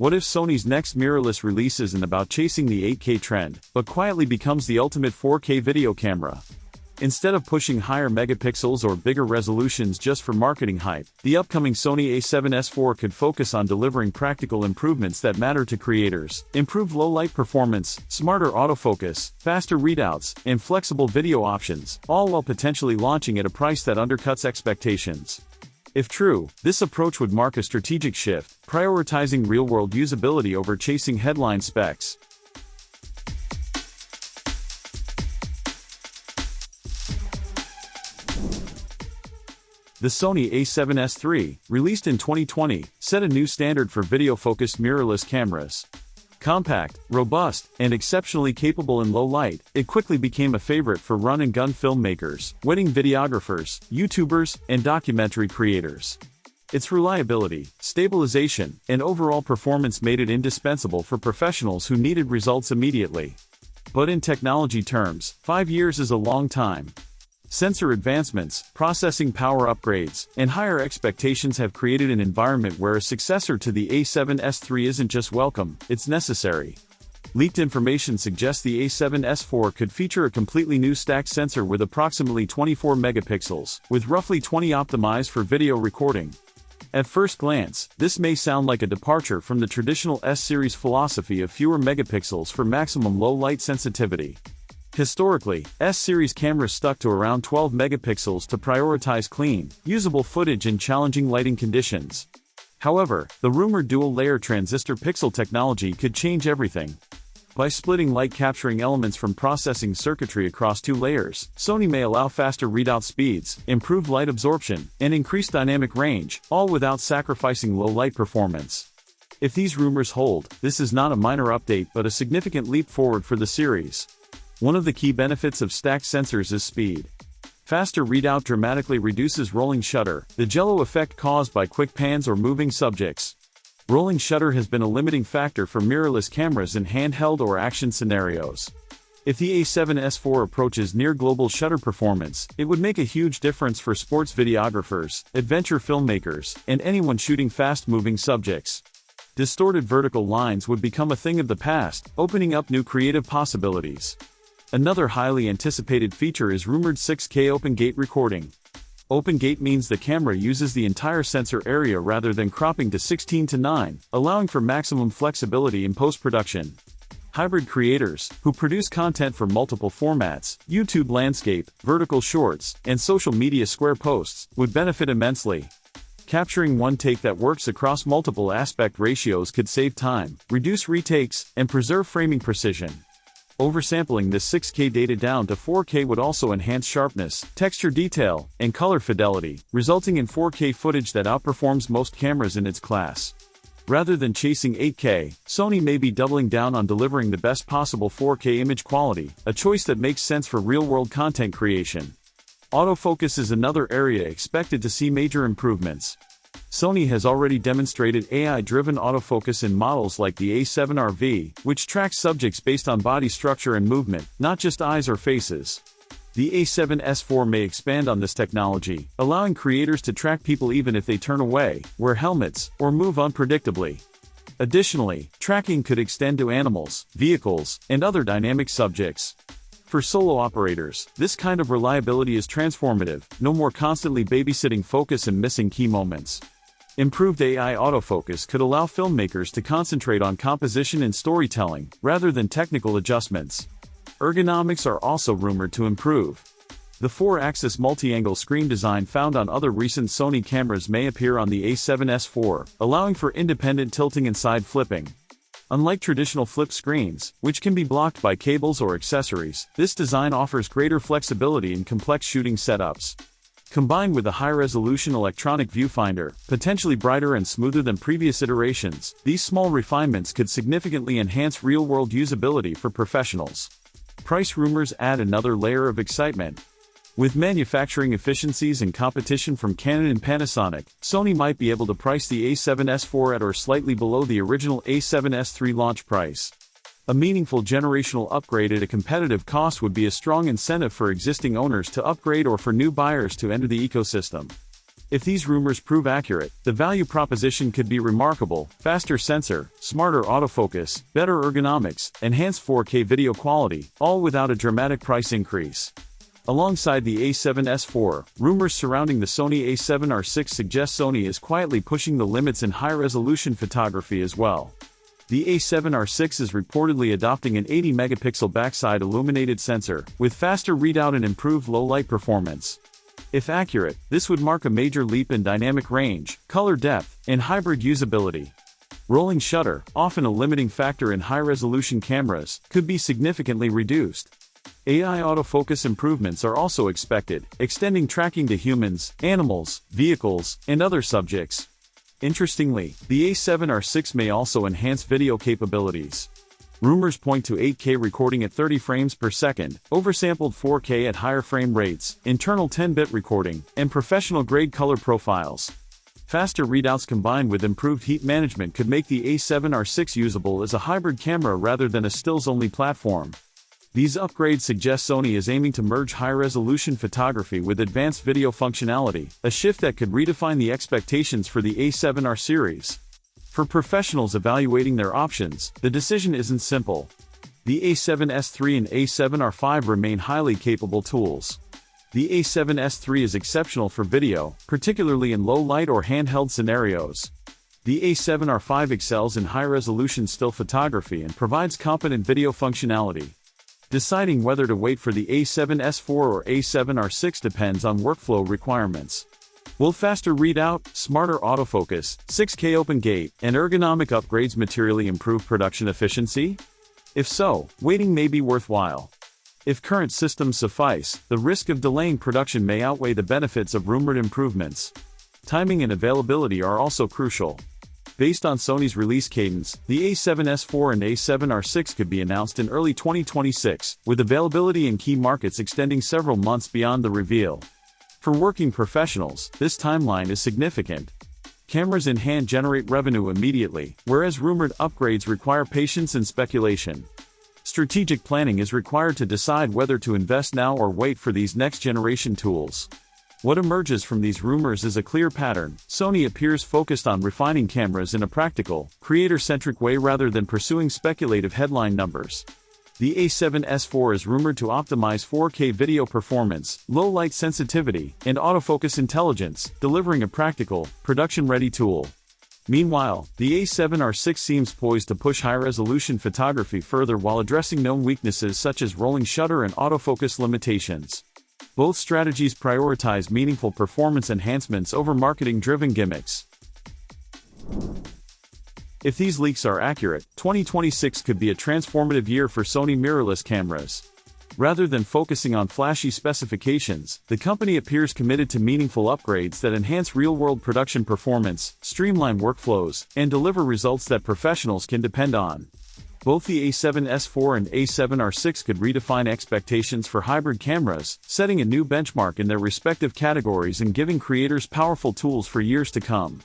What if Sony's next mirrorless release isn't about chasing the 8K trend, but quietly becomes the ultimate 4K video camera? Instead of pushing higher megapixels or bigger resolutions just for marketing hype, the upcoming Sony A7S IV could focus on delivering practical improvements that matter to creators: improved low-light performance, smarter autofocus, faster readouts, and flexible video options, all while potentially launching at a price that undercuts expectations. If true, this approach would mark a strategic shift, prioritizing real-world usability over chasing headline specs. The Sony A7S III, released in 2020, set a new standard for video-focused mirrorless cameras. Compact, robust, and exceptionally capable in low light, it quickly became a favorite for run-and-gun filmmakers, wedding videographers, YouTubers, and documentary creators. Its reliability, stabilization, and overall performance made it indispensable for professionals who needed results immediately. But in technology terms, 5 years is a long time. Sensor advancements, processing power upgrades, and higher expectations have created an environment where a successor to the A7S III isn't just welcome, it's necessary. Leaked information suggests the A7S IV could feature a completely new stacked sensor with approximately 24 megapixels, with roughly 20 optimized for video recording. At first glance, this may sound like a departure from the traditional S-series philosophy of fewer megapixels for maximum low-light sensitivity. Historically, S-series cameras stuck to around 12 megapixels to prioritize clean, usable footage in challenging lighting conditions. However, the rumored dual-layer transistor pixel technology could change everything. By splitting light-capturing elements from processing circuitry across 2 layers, Sony may allow faster readout speeds, improved light absorption, and increased dynamic range, all without sacrificing low-light performance. If these rumors hold, this is not a minor update but a significant leap forward for the series. One of the key benefits of stacked sensors is speed. Faster readout dramatically reduces rolling shutter, the jello effect caused by quick pans or moving subjects. Rolling shutter has been a limiting factor for mirrorless cameras in handheld or action scenarios. If the A7S IV approaches near-global shutter performance, it would make a huge difference for sports videographers, adventure filmmakers, and anyone shooting fast-moving subjects. Distorted vertical lines would become a thing of the past, opening up new creative possibilities. Another highly anticipated feature is rumored 6K open gate recording. Open gate means the camera uses the entire sensor area rather than cropping to 16:9, allowing for maximum flexibility in post-production. Hybrid creators, who produce content for multiple formats, YouTube landscape, vertical shorts, and social media square posts, would benefit immensely. Capturing one take that works across multiple aspect ratios could save time, reduce retakes, and preserve framing precision. Oversampling this 6K data down to 4K would also enhance sharpness, texture detail, and color fidelity, resulting in 4K footage that outperforms most cameras in its class. Rather than chasing 8K, Sony may be doubling down on delivering the best possible 4K image quality, a choice that makes sense for real-world content creation. Autofocus is another area expected to see major improvements. Sony has already demonstrated AI-driven autofocus in models like the A7R IV, which tracks subjects based on body structure and movement, not just eyes or faces. The A7S IV may expand on this technology, allowing creators to track people even if they turn away, wear helmets, or move unpredictably. Additionally, tracking could extend to animals, vehicles, and other dynamic subjects. For solo operators, this kind of reliability is transformative, no more constantly babysitting focus and missing key moments. Improved AI autofocus could allow filmmakers to concentrate on composition and storytelling, rather than technical adjustments. Ergonomics are also rumored to improve. The 4-axis multi-angle screen design found on other recent Sony cameras may appear on the A7S IV, allowing for independent tilting and side flipping. Unlike traditional flip screens, which can be blocked by cables or accessories, this design offers greater flexibility in complex shooting setups. Combined with a high-resolution electronic viewfinder, potentially brighter and smoother than previous iterations, these small refinements could significantly enhance real-world usability for professionals. Price rumors add another layer of excitement. With manufacturing efficiencies and competition from Canon and Panasonic, Sony might be able to price the A7S IV at or slightly below the original A7S III launch price. A meaningful generational upgrade at a competitive cost would be a strong incentive for existing owners to upgrade or for new buyers to enter the ecosystem. If these rumors prove accurate, the value proposition could be remarkable: faster sensor, smarter autofocus, better ergonomics, enhanced 4K video quality, all without a dramatic price increase. Alongside the A7S IV, rumors surrounding the Sony A7R6 suggest Sony is quietly pushing the limits in high-resolution photography as well. The A7R6 is reportedly adopting an 80-megapixel backside illuminated sensor, with faster readout and improved low-light performance. If accurate, this would mark a major leap in dynamic range, color depth, and hybrid usability. Rolling shutter, often a limiting factor in high-resolution cameras, could be significantly reduced. AI autofocus improvements are also expected, extending tracking to humans, animals, vehicles, and other subjects. Interestingly, the A7R6 may also enhance video capabilities. Rumors point to 8K recording at 30 frames per second, oversampled 4K at higher frame rates, internal 10-bit recording, and professional-grade color profiles. Faster readouts combined with improved heat management could make the A7R6 usable as a hybrid camera rather than a stills-only platform. These upgrades suggest Sony is aiming to merge high-resolution photography with advanced video functionality, a shift that could redefine the expectations for the A7R series. For professionals evaluating their options, the decision isn't simple. The A7S III and A7R V remain highly capable tools. The A7S III is exceptional for video, particularly in low-light or handheld scenarios. The A7R V excels in high-resolution still photography and provides competent video functionality. Deciding whether to wait for the A7S IV or A7R6 depends on workflow requirements. Will faster readout, smarter autofocus, 6K open gate, and ergonomic upgrades materially improve production efficiency? If so, waiting may be worthwhile. If current systems suffice, the risk of delaying production may outweigh the benefits of rumored improvements. Timing and availability are also crucial. Based on Sony's release cadence, the A7S IV and A7R6 could be announced in early 2026, with availability in key markets extending several months beyond the reveal. For working professionals, this timeline is significant. Cameras in hand generate revenue immediately, whereas rumored upgrades require patience and speculation. Strategic planning is required to decide whether to invest now or wait for these next-generation tools. What emerges from these rumors is a clear pattern. Sony appears focused on refining cameras in a practical, creator-centric way rather than pursuing speculative headline numbers. The A7S IV is rumored to optimize 4K video performance, low light sensitivity, and autofocus intelligence, delivering a practical, production-ready tool. Meanwhile, the A7R6 seems poised to push high-resolution photography further while addressing known weaknesses such as rolling shutter and autofocus limitations. Both strategies prioritize meaningful performance enhancements over marketing-driven gimmicks. If these leaks are accurate, 2026 could be a transformative year for Sony mirrorless cameras. Rather than focusing on flashy specifications, the company appears committed to meaningful upgrades that enhance real-world production performance, streamline workflows, and deliver results that professionals can depend on. Both the A7S IV and A7R6 could redefine expectations for hybrid cameras, setting a new benchmark in their respective categories and giving creators powerful tools for years to come.